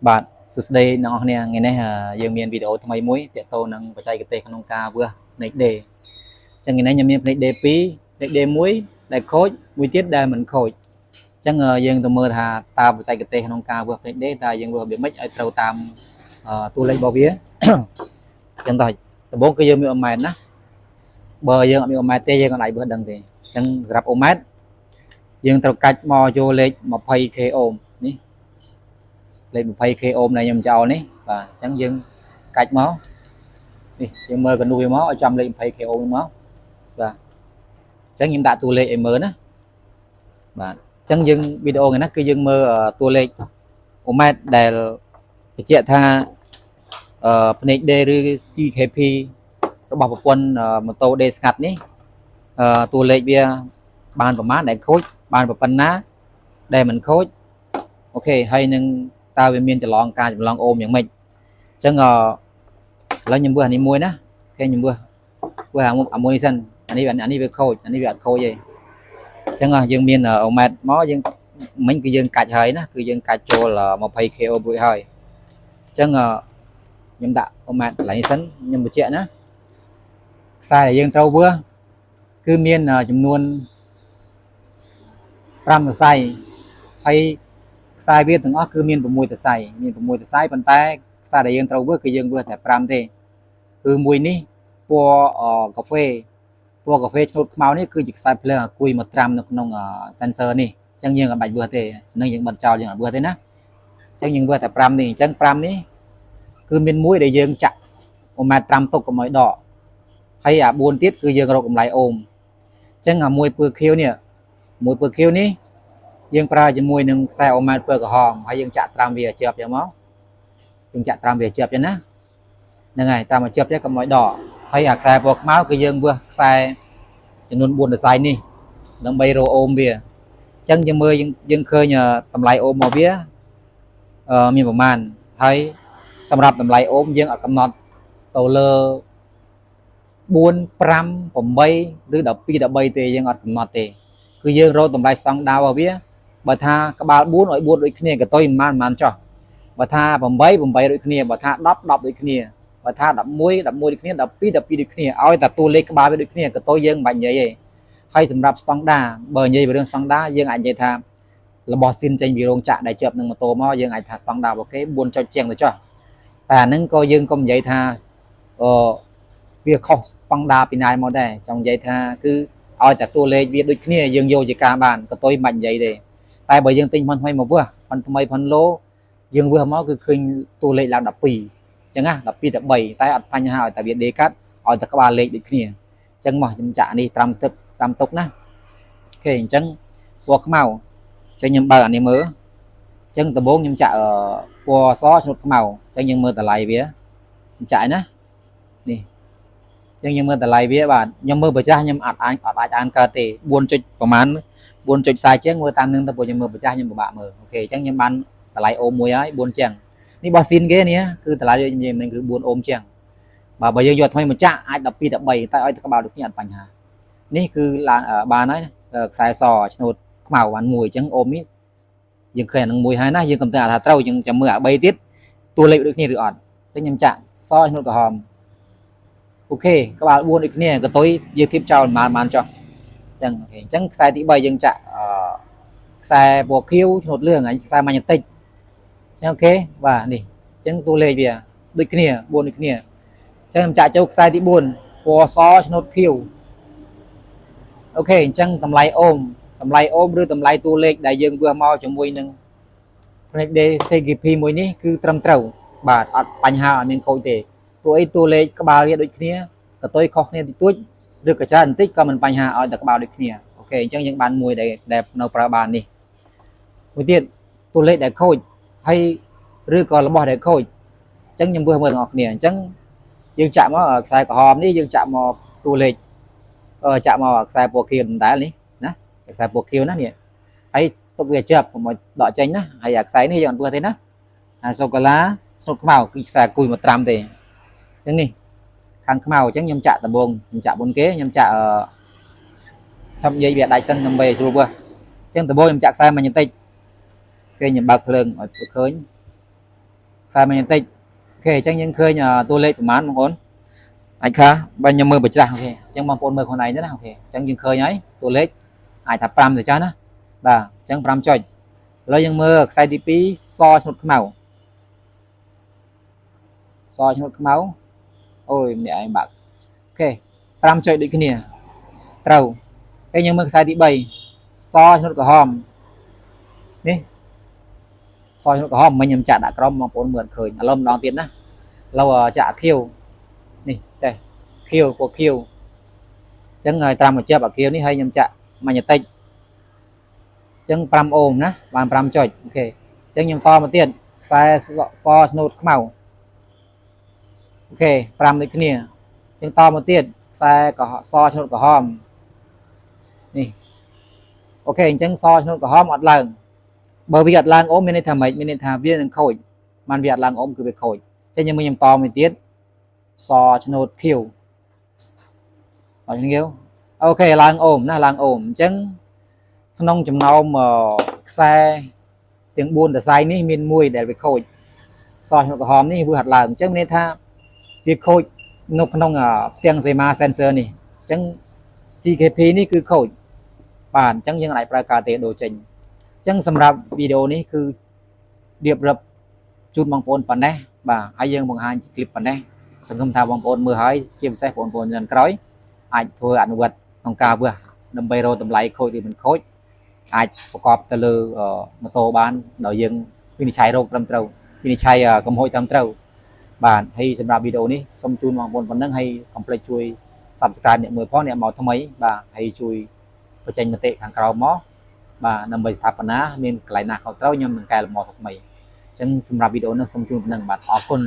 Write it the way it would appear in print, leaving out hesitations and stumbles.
បាទសួស្តីអ្នកនរគ្នាថ្ងៃនេះយើងមានវីដេអូថ្មីមួយទាក់ទងនឹងបច្ចេកទេសក្នុងការវាស់ភ្នែកដេរអញ្ចឹងថ្ងៃនេះខ្ញុំមានភ្នែកដេរ2ភ្នែកដេរ1ដែលខូចមួយទៀតដែលមិនខូចអញ្ចឹងយើងទៅមើលថាតើបច្ចេកទេសក្នុងការវាស់ភ្នែកដេរតើយើងវាស់របៀបម៉េចឲ្យត្រូវតាមតួលេខរបស់វាអញ្ចឹងតើដំបូងគឺយើងមានអូម៉ែត្រណាបើយើងអត់មានអូម៉ែត្រទេយើងអាចវាស់ដឹងទេអញ្ចឹងសម្រាប់អូម៉ែត្រយើងត្រូវកាច់មកយកលេខ 20k អូមនេះលេខ 20k អូមដែលខ្ញុំចោលនេះបាទអញ្ចឹងយើងកាច់មកនេះយើងមើលកណ្ដួលវាមកឲ្យចំលេខ 20k អូមមកបាទអញ្ចឹងខ្ញុំដាក់តួលេខឲ្យមើលណាបាទអញ្ចឹងយើងវីដេអូថ្ងៃនេះគឺយើងមើលតួលេខអូម៉ែត្រដែលបញ្ជាក់ថាភ្នែក D ឬ CKP របស់ប្រព័ន្ធម៉ូតូ D ស្ងាត់នេះតួលេខវាបានប្រមាណដែលខូចបានប៉ុណ្ណាដែលមិនខូចអូខេហើយនឹងតើវាមានចន្លងការចម្លងអូមយ៉ាងម៉េចអញ្ចឹងឥឡូវខ្ញុំវាស់អានេះមួយណាគេខ្ញុំវាស់អាមួយនេះសិនអានេះវាខូចអានេះវាអត់ខូចទេអញ្ចឹងយើងមានអូម៉ែត្រមកយើងមិញគឺយើងកាច់ហើយណាគឺយើងកាច់ចូល 20k អូមរួចហើយអញ្ចឹងខ្ញុំដាក់អូម៉ែត្រកន្លែងនេះសិនខ្ញុំបញ្ជាក់ណាខ្សែដែលយើងត្រូវវាស់គឺមានចំនួន5សរសៃហើយខ្សែវាទាំងអស់គឺមាន6សរសៃប៉ុន្តែខ្សែដែលយើងត្រូវវាស់គឺយើងវាស់តែ5ទេគឺមួយនេះពណ៌កាហ្វេឆ្នូតខ្មៅនេះគឺជាខ្សែភ្លើងអាគុយមកត្រាំនៅក្នុង sensor នេះអញ្ចឹងយើងអត់បាច់វាស់ទេនឹងយើងបិទចោលយើងអត់វាស់ទេណាអញ្ចឹងយើងវាស់តែ5នេះអញ្ចឹង5នេះគឺមានមួយដែលយើងចាក់អូម៉ែត្រត្រាំទុកកុំឲ្យដកហើយអា4ទៀតគឺយើងរកកម្លៃអូមអញ្ចឹងអាមួយពឺខៀវនេះយើងប្រើជាមួយនឹងខ្សែអូម៉ែត្រពឺក្រហមហើយយើងចាក់ត្រាំវាជាប់ចឹងមកយើងចាក់ត្រាំវាជាប់ចឹងណាហ្នឹងហើយតាមមកជាប់ចឹងកុំឲ្យដកហើយអាខ្សែពណ៌ខ្មៅគឺយើងវាស់ខ្សែចំនួន4សរសៃនេះដើម្បីរកអូមវាអញ្ចឹងយើងមើលយើងឃើញតម្លៃអូមរបស់វាមានប្រមាណហើយសម្រាប់តម្លៃអូមយើងអត់កំណត់ទៅលើ4 5 8ឬ12 13ទេយើងអត់កំណត់ទេគឺយើងរកតម្លៃស្តង់ដាររបស់វាបើថាក្បាល4ឲ្យ4ដូចគ្នាកតុយមិនបានចោះបើថា8ដូចគ្នាបើថា10ដូចគ្នាបើថា11ដូចគ្នា12ដូចគ្នាឲ្យតែតួលេខក្បាលវាដូចគ្នាកតុយយើងមិនបាច់និយាយទេហើយសម្រាប់ស្តង់ដារបើនិយាយពីរឿងស្តង់ដារយើងអាចនិយាយថារបស់ស៊ីនចេញពីរោងចក្រដែលជាប់នឹងម៉ូតូមកយើងអាចថាស្តង់ដាររបស់គេ4ចុចជាងទៅចោះតែអាហ្នឹងក៏យើងកុំនិយាយថាវាខុសស្តង់ដារពីណាមកដែរចង់និយាយថាគឺឲ្យតែតួលេខវាដូចគ្នាយើងយកជាការបានកតុយមិននិយាយទេតែបើយើងទិញផុនថ្មីមកវាស់ផុនថ្មីផុនឡូយើងវាស់មកគឺឃើញតួលេខឡើង12អញ្ចឹងណា12ទៅ3តែអត់បញ្ហាឲ្យតែវាដេកាត់ឲ្យតែក្បាលលេខដូចគ្នាអញ្ចឹងមកខ្ញុំចាក់នេះត្រាំទុកណាអូខេអញ្ចឹងពណ៌ខ្មៅអញ្ចឹងខ្ញុំបើកអានេះមើលអញ្ចឹងដំបូងខ្ញុំចាក់ពណ៌សឆ្នូតខ្មៅអញ្ចឹងយើងមើលតម្លៃវាខ្ញុំចាក់ណានេះអញ្ចឹងយើងមើលតម្លៃវាបាទខ្ញុំមើលប្រចាស់ខ្ញុំអាចអានកើតទេ4ចុចប្រហែល4ចុច40ជាងមើលតាមនឹងទៅព្រោះខ្ញុំមើលប្រចាស់ខ្ញុំពិបាកមើលអូខេអញ្ចឹងខ្ញុំបានតម្លៃអូមមួយហើយ4ជាងនេះបោះស៊ីនគេនេះគឺតម្លៃយើងនិយាយមិញគឺ4អូមជាងបើយើងយកថ្មីមកចាក់អាច12ទៅ3តែឲ្យក្បាលដូចគ្នាអត់បញ្ហានេះគឺឡើងបានហើយខ្សែសឆ្នូតខ្មៅបានមួយអញ្ចឹងអូមនេះយើងឃើញអានឹងមួយហើយណាយើងកំពុងថាត្រូវយើងចាំមើលអា3ទៀតតួលេខដូចគ្នាឬអត់អញ្ចឹងខ្ញុំចាក់សឆ្នូតក្រហមអូខេក្បាល4ដូចគ្នាកតុយយើងគៀបចោលបានចុះអញ្ចឹងអូខេអញ្ចឹងខ្សែទី3យើងចាក់ខ្សែពណ៌ខៀវឆ្នូតលឿងហើយខ្សែម៉ាញ៉េទិកអញ្ចឹងអូខេបាទនេះអញ្ចឹងតួលេខវាដូចគ្នា4ដូចគ្នាអញ្ចឹងខ្ញុំចាក់ចូលខ្សែទី4ពណ៌សឆ្នូតខៀវអូខេអញ្ចឹងតម្លៃអូមឬតម្លៃតួលេខដែលយើងវាស់មកជាមួយនឹងភ្នែក D CKP មួយនេះគឺត្រឹមត្រូវបាទអត់បញ្ហាអត់មានខូចទេព្រោះអីតួលេខក្បាលវាដូចគ្នាកតុយខុសគ្នាតិចតួចឬក៏ច្រើនបន្តិចក៏មិនបញ្ហាឲ្យតែក្បាលដូចគ្នាអូខេអញ្ចឹងយើងបានមួយដែលនៅប្រើបាននេះមួយទៀតតួលេខដែលខូចហើយឬក៏របស់ដែលខូចអញ្ចឹងខ្ញុំវាស់មើលទាំងអស់គ្នាអញ្ចឹងយើងចាក់មកខ្សែក្រហមនេះយើងចាក់មកតួលេខចាក់មកខ្សែពណ៌ខៀវដដែលនេះណាខ្សែពណ៌ខៀវណានេះហើយទុកវាជាប់កុំឲ្យដកចេញណាហើយអាខ្សែនេះយើងអត់វាស់ទេណាអាសូកូឡាស្នូតខ្មៅគឺខ្សែគុយមកត្រាំទេអញ្ចឹងនេះខាងខ្មៅអញ្ចឹងខ្ញុំចាក់ដំបងខ្ញុំចាក់មុនគេខ្ញុំចាក់ខ្ញុំនិយាយវាដាច់សិនដើម្បីឲ្យស្រួលវាស់អញ្ចឹងដំបងខ្ញុំចាក់ខ្សែម៉ាញ៉េទិកគេខ្ញុំបើកភ្លើងឲ្យឃើញ sai magnetic ok chẳng những khơi nhà tôi lên mán mong muốn anh khá bao nhiêu mưa bật ra ok chẳng mong bốn mưa con này nữa ok chẳng những khơi nhảy tôi lên ai thập pram rồi cho nó bà chẳng pram chơi lấy những mưa sai đi pí so một màu so một máu ôi mẹ anh bạn ok pram chơi đi cái nè trâu cái những mưa sai đi bay so một cái hòm đi so một cái hòm mình nhầm chặt đã có mong bốn mượn khởi lông đón tiền đó lâu chả khiêu nè chơi khiêu của khiêu chẳng người ta mà chơi bảo khiêu ní hay nhầm chặt mà nhật tây chẳng pram ôm ná làm pram chơi ok chẳng nhầm to một tiền sai so nốt màu ok pram đấy cái nè chẳng to một tiền sai có so nốt có hòm nè ok chẳng so nốt có hòm một lần bởi vì lang ốm mình nên thà mấy mình nên thà viên khôi man việt lang ốm cứ việc khôi cho nhưng mình to mình tiết so cho nốt khiêu ở trên kêu ok lang ốm chẳng nông chùm nào mà xe tiếng buôn để sai ní miền mùi để việc khôi so cho cái hòm ní vừa hạt lang chẳng nên tha việc khôi nông nông tiếng dây ma sensor này chẳng CKP ní cứ khôi bản chẳng những lại pra tế đồ trình chẳngสำหรับวิดีโอนี้คือเรียบรับจุดบางปนปันได้บ่าให้ยังบางหางคลิปปันได้สังคมทางบางปนมือหายเชื่อมใส่ปนปนยันกร้อยอาจทัวอนุวัตต้องการเบื่อนำไปโรตำไลโคยดีมันโคยอาจประกอบตะลือมาโตบ้านโดยยังวินิจฉัยโรคตำเต้าวินิจฉัยกำหอยตำเต้าบ่าให้สำหรับวิดีโอนี้สมจุนบางปนปันนั้นให้คอมเพลช่วย subscribe เนี่ยมือพ่อเนี่ยมาทำไมบ่าให้ช่วยประจันมาเตะทางเราหมอbà nằm bây giờ mình lại nạc họ trâu nhưng mình cài là một hoặc mấy chẳng xâm ra video nó xong chung nâng bạn họ con